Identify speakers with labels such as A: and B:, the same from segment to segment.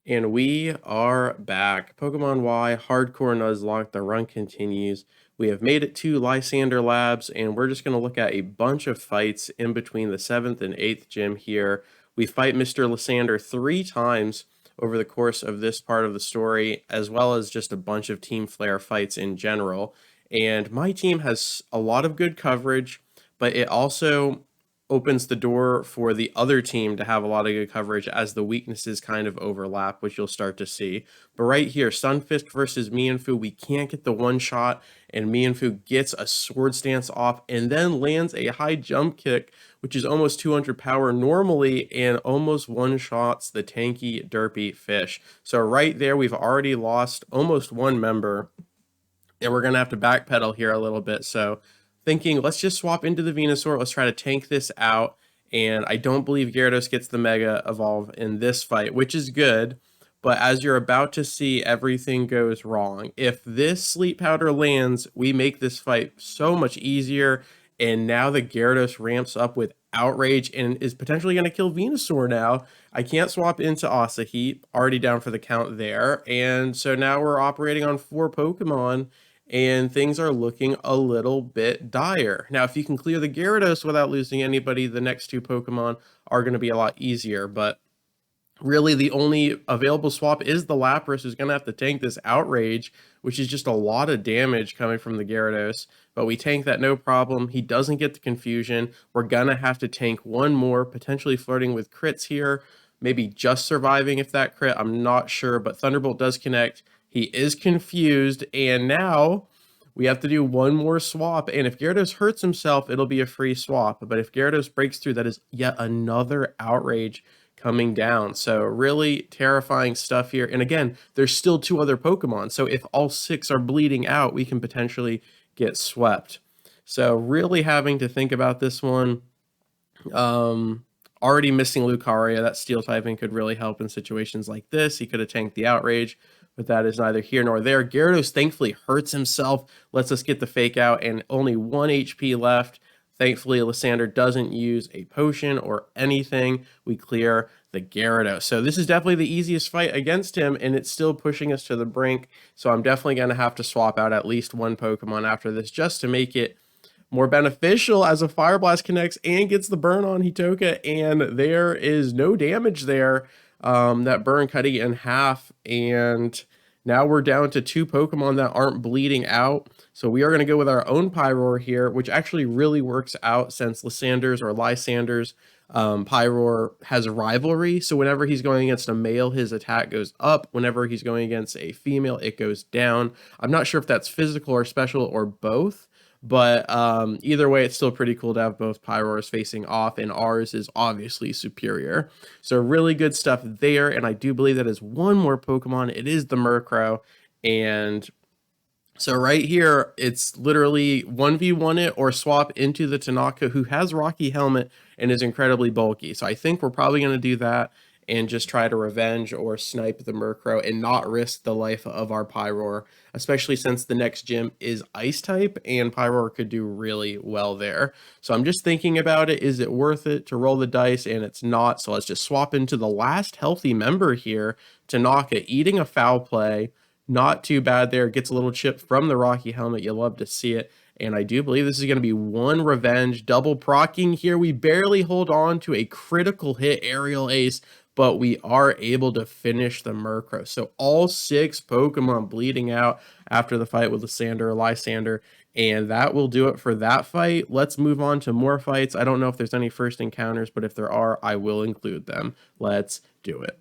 A: And we are back. Pokemon Y, Hardcore Nuzlocke, the run continues. We have made it to Lysander Labs, and we're just going to look at a bunch of fights in between the 7th and 8th gym here. We fight Mr. Lysander 3 times over the course of this part of the story, as well as just a bunch of Team Flare fights in general. And my team has a lot of good coverage, but it also opens the door for the other team to have a lot of good coverage as the weaknesses kind of overlap, which you'll start to see. But right here, Sunfist versus Mienfoo, we can't get the one shot, and Mienfoo gets a sword stance off and then lands a high jump kick, which is almost 200 power normally, and almost one shots the tanky derpy fish. So right there, we've already lost almost one member, and we're gonna have to backpedal here a little bit. So thinking, let's just swap into the Venusaur. Let's try to tank this out. And I don't believe Gyarados gets the Mega Evolve in this fight, which is good. But as you're about to see, everything goes wrong. If this Sleep Powder lands, we make this fight so much easier. And now the Gyarados ramps up with Outrage and is potentially going to kill Venusaur now. I can't swap into Asahi, already down for the count there. And so now we're operating on 4 Pokemon, and things are looking a little bit dire. Now, if you can clear the Gyarados without losing anybody, the next 2 Pokemon are going to be a lot easier, but really the only available swap is the Lapras, who's going to have to tank this Outrage, which is just a lot of damage coming from the Gyarados, but we tank that no problem. He doesn't get the confusion. We're going to have to tank one more, potentially flirting with crits here, maybe just surviving if that crit, I'm not sure, but Thunderbolt does connect. He is confused, and now we have to do one more swap. And if Gyarados hurts himself, it'll be a free swap. But if Gyarados breaks through, that is yet another Outrage coming down. So really terrifying stuff here. And again, there's still 2 other Pokemon. So if all 6 are bleeding out, we can potentially get swept. So really having to think about this one. Already missing Lucario. That steel typing could really help in situations like this. He could have tanked the Outrage, but that is neither here nor there. Gyarados thankfully hurts himself, lets us get the fake out, and only 1 HP left. Thankfully, Lysander doesn't use a potion or anything. We clear the Gyarados. So this is definitely the easiest fight against him, and it's still pushing us to the brink. So I'm definitely going to have to swap out at least 1 Pokemon after this just to make it more beneficial, as a Fire Blast connects and gets the burn on Hitoka, and there is no damage there. That burn cutting it in half, and now we're down to 2 Pokemon that aren't bleeding out. So we are going to go with our own Pyroar here, which actually really works out since Lysander's Pyroar has a rivalry. So whenever he's going against a male, his attack goes up. Whenever he's going against a female, it goes down. I'm not sure if that's physical or special or both. But either way, it's still pretty cool to have both Pyroars facing off, and ours is obviously superior. So really good stuff there, and I do believe that is one more Pokemon. It is the Murkrow, and so right here, it's literally 1v1 it or swap into the Tanaka, who has Rocky Helmet and is incredibly bulky. So I think we're probably going to do that and just try to revenge or snipe the Murkrow and not risk the life of our Pyroar, especially since the next gym is Ice type and Pyroar could do really well there. So I'm just thinking about it. Is it worth it to roll the dice? And it's not. So let's just swap into the last healthy member here, Tanaka, eating a foul play. Not too bad there. Gets a little chip from the Rocky Helmet. You love to see it. And I do believe this is going to be 1 revenge. Double procking here. We barely hold on to a critical hit aerial ace, but we are able to finish the Murkrow. So all 6 Pokemon bleeding out after the fight with Lysander. And that will do it for that fight. Let's move on to more fights. I don't know if there's any first encounters, but if there are, I will include them. Let's do it.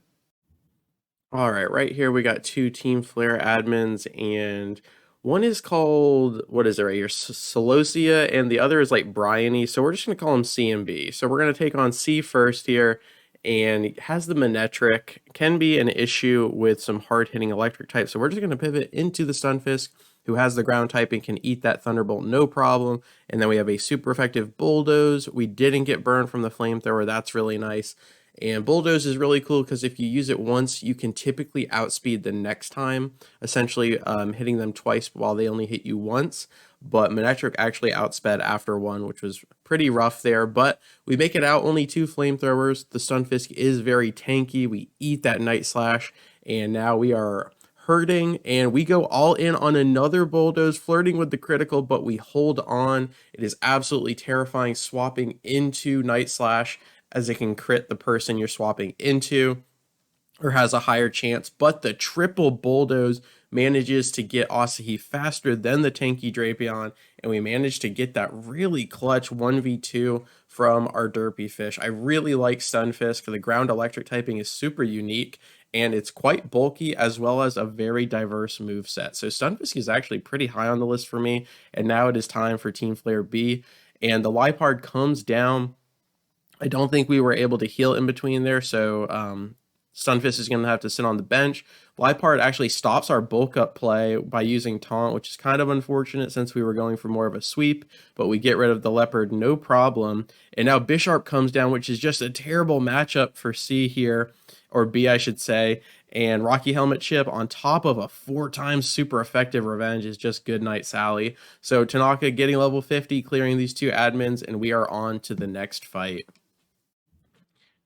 A: All right here we got 2 Team Flare admins, and one is called, what is it right here, Celosia, and the other is like Bryony, so we're just going to call him C and B. So we're going to take on C first here, and he has the Manectric, can be an issue with some hard-hitting electric types, so we're just going to pivot into the Stunfisk, who has the ground type and can eat that Thunderbolt no problem. And then we have a super effective Bulldoze. We didn't get burned from the Flamethrower, that's really nice. And Bulldoze is really cool because if you use it once, you can typically outspeed the next time, essentially hitting them twice while they only hit you once. But Manectric actually outsped after one, which was pretty rough there. But we make it out, only 2 flamethrowers. The Stunfisk is very tanky. We eat that Night Slash, and now we are hurting, and we go all in on another Bulldoze, flirting with the critical, but we hold on. It is absolutely terrifying swapping into Night Slash, as it can crit the person you're swapping into, or has a higher chance, but the triple Bulldoze manages to get Asahi faster than the tanky Drapion, and we managed to get that really clutch 1v2 from our Derpy Fish. I really like Stunfisk. The ground electric typing is super unique, and it's quite bulky as well as a very diverse move set. So Stunfisk is actually pretty high on the list for me, and now it is time for Team Flare B, and the Liepard comes down. I don't think we were able to heal in between there, so Stunfisk is going to have to sit on the bench. Liepard actually stops our bulk up play by using Taunt, which is kind of unfortunate since we were going for more of a sweep, but we get rid of the Leopard, no problem. And now Bisharp comes down, which is just a terrible matchup for C here, or B, I should say. And Rocky Helmet Chip on top of a 4 times super effective Revenge is just Goodnight Sally. So Tanaka getting level 50, clearing these 2 admins, and we are on to the next fight.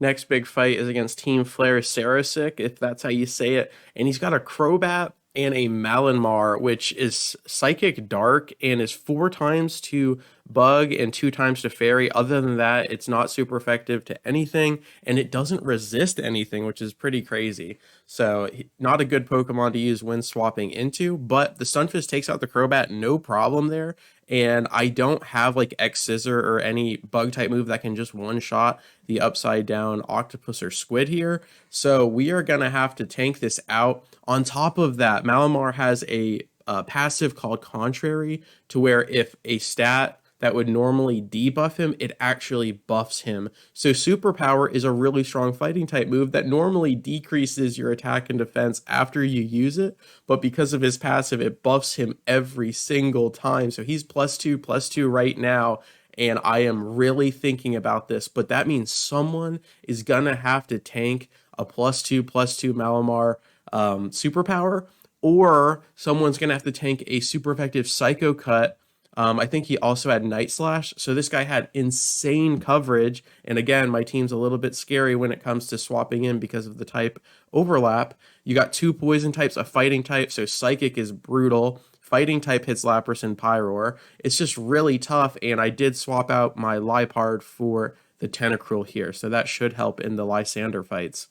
A: Next big fight is against Team Flare Sarasic, if that's how you say it. And he's got a Crobat and a Malinmar, which is Psychic Dark and is 4 times to Bug and 2 times to Fairy. Other than that, it's not super effective to anything, and it doesn't resist anything, which is pretty crazy. So not a good Pokemon to use when swapping into, but the Stunfisk takes out the Crobat, no problem there. And I don't have like X-Scissor or any bug type move that can just one-shot the upside down octopus or squid here. So we are going to have to tank this out. On top of that, Malamar has a passive called Contrary, to where if a stat that would normally debuff him, it actually buffs him. So Superpower is a really strong fighting type move that normally decreases your attack and defense after you use it, but because of his passive, it buffs him every single time. So he's +2/+2 right now, and I am really thinking about this, but that means someone is gonna have to tank a +2/+2 Malamar Superpower, or someone's gonna have to tank a super effective Psycho Cut. I think he also had Night Slash, so this guy had insane coverage, and again, my team's a little bit scary when it comes to swapping in because of the type overlap. You got 2 poison types, a fighting type, so Psychic is brutal. Fighting type hits Lapras and Pyroar. It's just really tough, and I did swap out my Liepard for the Tentacruel here, so that should help in the Lysander fights.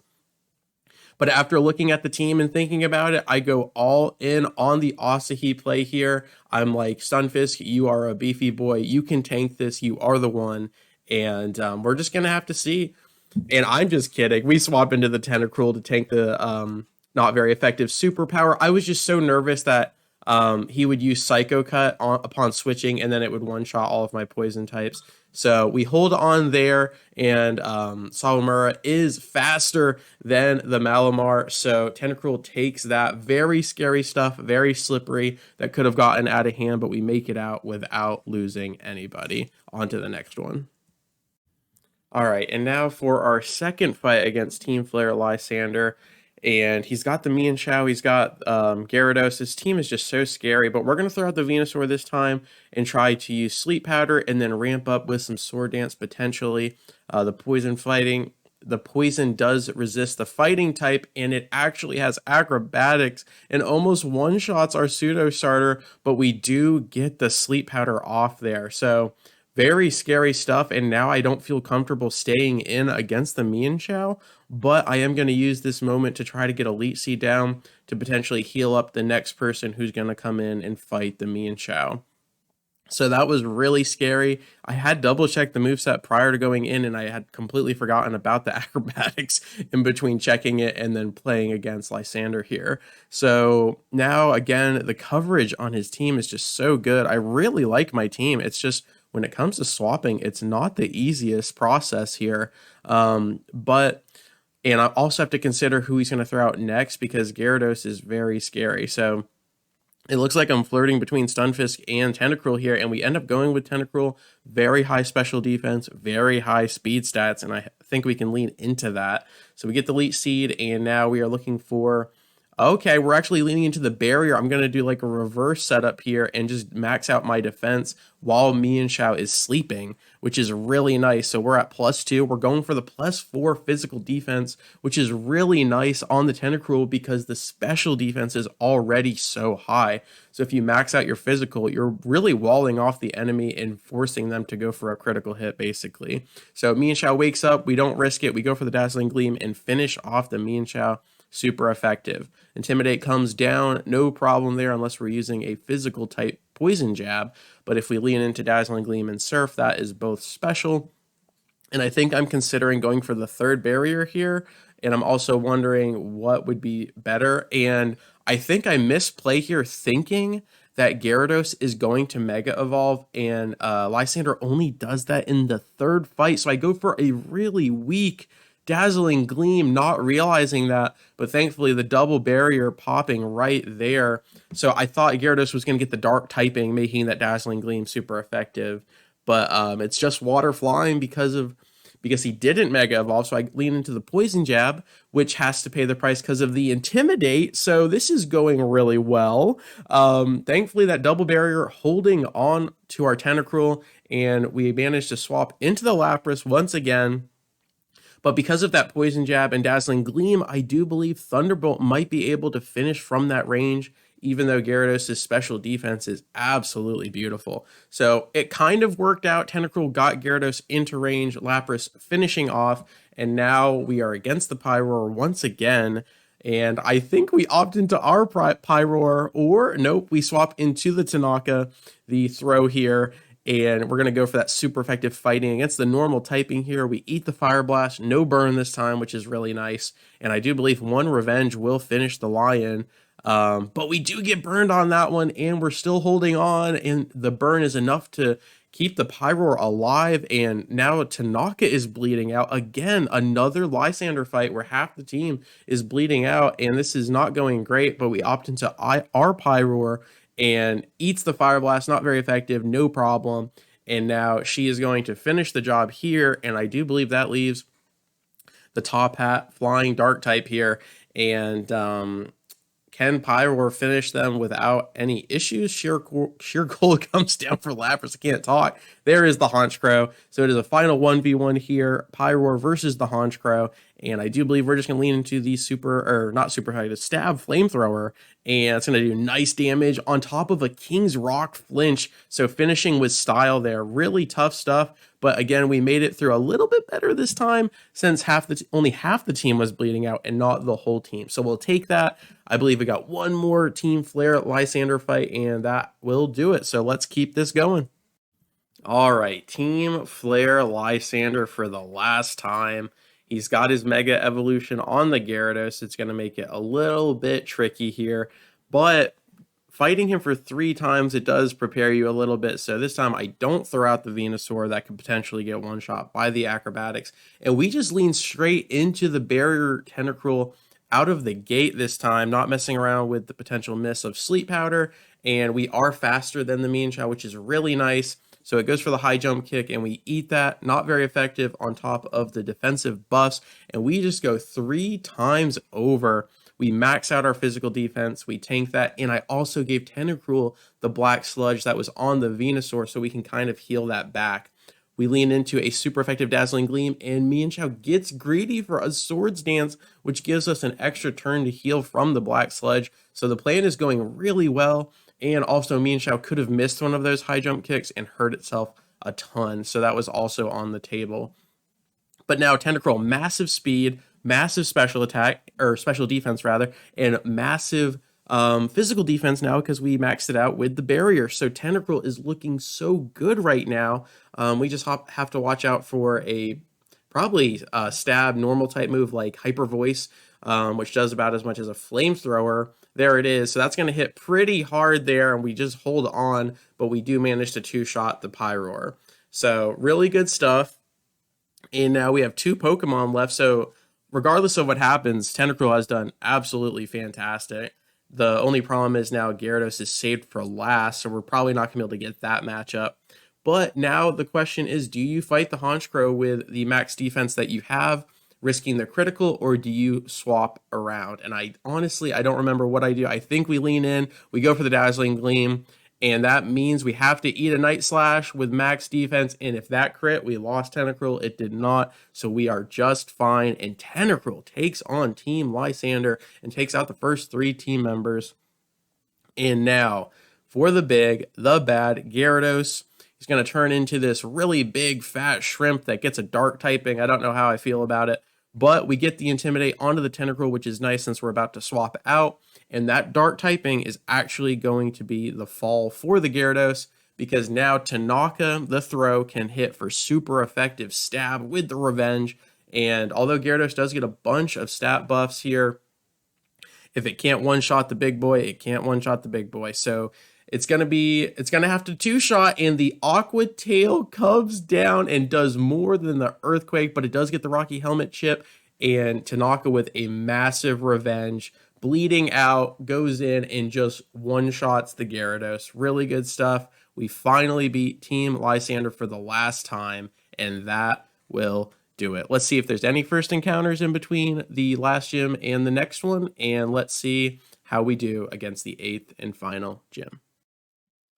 A: But after looking at the team and thinking about it, I go all in on the Asahi play here. I'm like, Stunfisk, you are a beefy boy. You can tank this. You are the one. And we're just going to have to see. And I'm just kidding. We swap into the Tentacruel to tank the not very effective Superpower. I was just so nervous that he would use Psycho Cut upon switching, and then it would one-shot all of my poison types. So we hold on there, and Sawamura is faster than the Malamar, so Tentacruel takes that. Very scary stuff, very slippery, that could have gotten out of hand, but we make it out without losing anybody. On to the next one. All right, and now for our second fight against Team Flare Lysandre. And he's got the Mienshao, he's got Gyarados. His team is just so scary, but we're going to throw out the Venusaur this time and try to use Sleep Powder and then ramp up with some Sword Dance potentially. The poison does resist the fighting type, and it actually has acrobatics and almost one-shots our pseudo starter, but we do get the Sleep Powder off there. So very scary stuff, and now I don't feel comfortable staying in against the Mienshao, but I am going to use this moment to try to get Elite Seed down to potentially heal up the next person who's going to come in and fight the Mienshao. So that was really scary. I had double-checked the moveset prior to going in, and I had completely forgotten about the acrobatics in between checking it and then playing against Lysander here. So now, again, the coverage on his team is just so good. I really like my team. It's just when it comes to swapping, it's not the easiest process here. And I also have to consider who he's going to throw out next because Gyarados is very scary. So It looks like I'm flirting between Stunfisk and Tentacruel here, and we end up going with Tentacruel. Very high special defense, very high speed stats, and I think we can lean into that. So we get the Leech Seed, and now we are looking for... Okay, we're actually leaning into the barrier. I'm going to do like a reverse setup here and just max out my defense while Mienshao is sleeping, which is really nice. So we're at +2. We're going for the +4 physical defense, which is really nice on the Tentacruel because the special defense is already so high. So if you max out your physical, you're really walling off the enemy and forcing them to go for a critical hit, basically. So Mienshao wakes up. We don't risk it. We go for the Dazzling Gleam and finish off the Mienshao. Super effective. Intimidate comes down, no problem there unless we're using a physical type poison jab. But if we lean into Dazzling Gleam and Surf, that is both special. And I think I'm considering going for the third barrier here. And I'm also wondering what would be better. And I think I misplay here thinking that Gyarados is going to Mega Evolve, and Lysander only does that in the third fight. So I go for a really weak Dazzling Gleam, not realizing that, but thankfully the double barrier popping right there. So I thought Gyarados was going to get the dark typing, making that Dazzling Gleam super effective, but it's just water flying because he didn't Mega Evolve. So I lean into the Poison Jab, which has to pay the price because of the Intimidate. So this is going really well. Thankfully that double barrier holding on to our Tentacruel, and we managed to swap into the Lapras once again. But because of that Poison Jab and Dazzling Gleam, I do believe Thunderbolt might be able to finish from that range, even though Gyarados' special defense is absolutely beautiful. So it kind of worked out. Tentacruel got Gyarados into range, Lapras finishing off, and now we are against the Pyroar once again. And I think we opt into our Pyroar, or nope, we swap into the Tanaka, the throw here. And we're going to go for that super effective fighting against the normal typing here. We eat the Fire Blast, no burn this time, which is really nice. And I do believe one Revenge will finish the Lion. But we do get burned on that one, and we're still holding on. And the burn is enough to keep the Pyroar alive. And now Tanaka is bleeding out. Again, another Lysander fight where half the team is bleeding out. And this is not going great, but we opt into our Pyroar and eats the Fire Blast. Not very effective, no problem. And now she is going to finish the job here, and I do believe that leaves the Top Hat Flying Dark type here. And can Pyroar finish them without any issues? Sheer Gold comes down for Lapras. I can't talk. There is the Honchkrow. So it is a final 1v1 here. Pyroar versus the Honchkrow. And I do believe we're just going to lean into the not super high, the Stab Flamethrower. And it's going to do nice damage on top of a King's Rock Flinch. So finishing with style there. Really tough stuff. But again, we made it through a little bit better this time since only half the team was bleeding out and not the whole team. So we'll take that. I believe we got one more Team Flare Lysander fight, and that will do it. So let's keep this going. All right, Team Flare Lysander for the last time. He's got his Mega Evolution on the Gyarados. It's going to make it a little bit tricky here, but fighting him for 3 times, it does prepare you a little bit. So this time I don't throw out the Venusaur that could potentially get one-shot by the Acrobatics. And we just lean straight into the Barrier Tentacruel out of the gate this time, not messing around with the potential miss of Sleep Powder. And we are faster than the Mienshao, which is really nice. So it goes for the high jump kick, and we eat that. Not very effective on top of the defensive buffs. And we just go 3 times over. We max out our physical defense. We tank that. And I also gave Tentacruel the Black Sludge that was on the Venusaur, so we can kind of heal that back. We lean into a super effective Dazzling Gleam, and Mienshao gets greedy for a Swords Dance, which gives us an extra turn to heal from the Black Sludge. So the plan is going really well. And also Mienshao could have missed one of those high jump kicks and hurt itself a ton. So that was also on the table. But now Tentacruel, massive speed, massive special attack, or special defense rather, and massive physical defense now because we maxed it out with the barrier. So Tentacruel is looking so good right now. We just have to watch out for probably stab normal type move like Hyper Voice, which does about as much as a flamethrower. There it is. So that's going to hit pretty hard there, and we just hold on, but we do manage to 2-shot the Pyroar. So really good stuff. And now we have 2 Pokemon left. So regardless of what happens, Tentacruel has done absolutely fantastic. The only problem is now Gyarados is saved for last, so we're probably not going to be able to get that matchup. But now the question is, do you fight the Honchkrow with the max defense that you have, risking the critical, or do you swap around? And I honestly, I don't remember what I do. I think we lean in, we go for the Dazzling Gleam, and that means we have to eat a Night Slash with max defense, and if that crit, we lost Tentacruel. It did not, so we are just fine, and Tentacruel takes on Team Lysander and takes out the first 3 team members. And now, for the big, the bad, Gyarados. He's going to turn into this really big, fat shrimp that gets a dark typing. I don't know how I feel about it, but we get the Intimidate onto the Tentacruel, which is nice since we're about to swap out. And that dark typing is actually going to be the fall for the Gyarados, because now Tanaka, the throw, can hit for super effective stab with the Revenge. And although Gyarados does get a bunch of stat buffs here, if it can't one-shot the big boy, it can't one-shot the big boy. So it's gonna have to 2-shot, and the Aqua Tail comes down and does more than the Earthquake, but it does get the Rocky Helmet chip, and Tanaka with a massive Revenge, bleeding out, goes in and just one-shots the Gyarados. Really good stuff. We finally beat Team Lysander for the last time, and that will do it. Let's see if there's any first encounters in between the last gym and the next one, and let's see how we do against the 8th and final gym.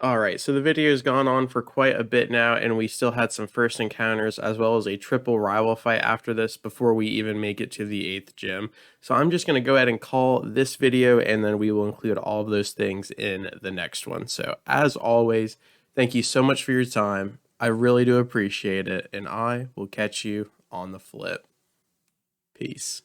A: All right, so the video has gone on for quite a bit now, and we still had some first encounters as well as a triple rival fight after this before we even make it to the 8th gym. So I'm just going to go ahead and call this video, and then we will include all of those things in the next one. So as always, thank you so much for your time. I really do appreciate it, and I will catch you on the flip. Peace.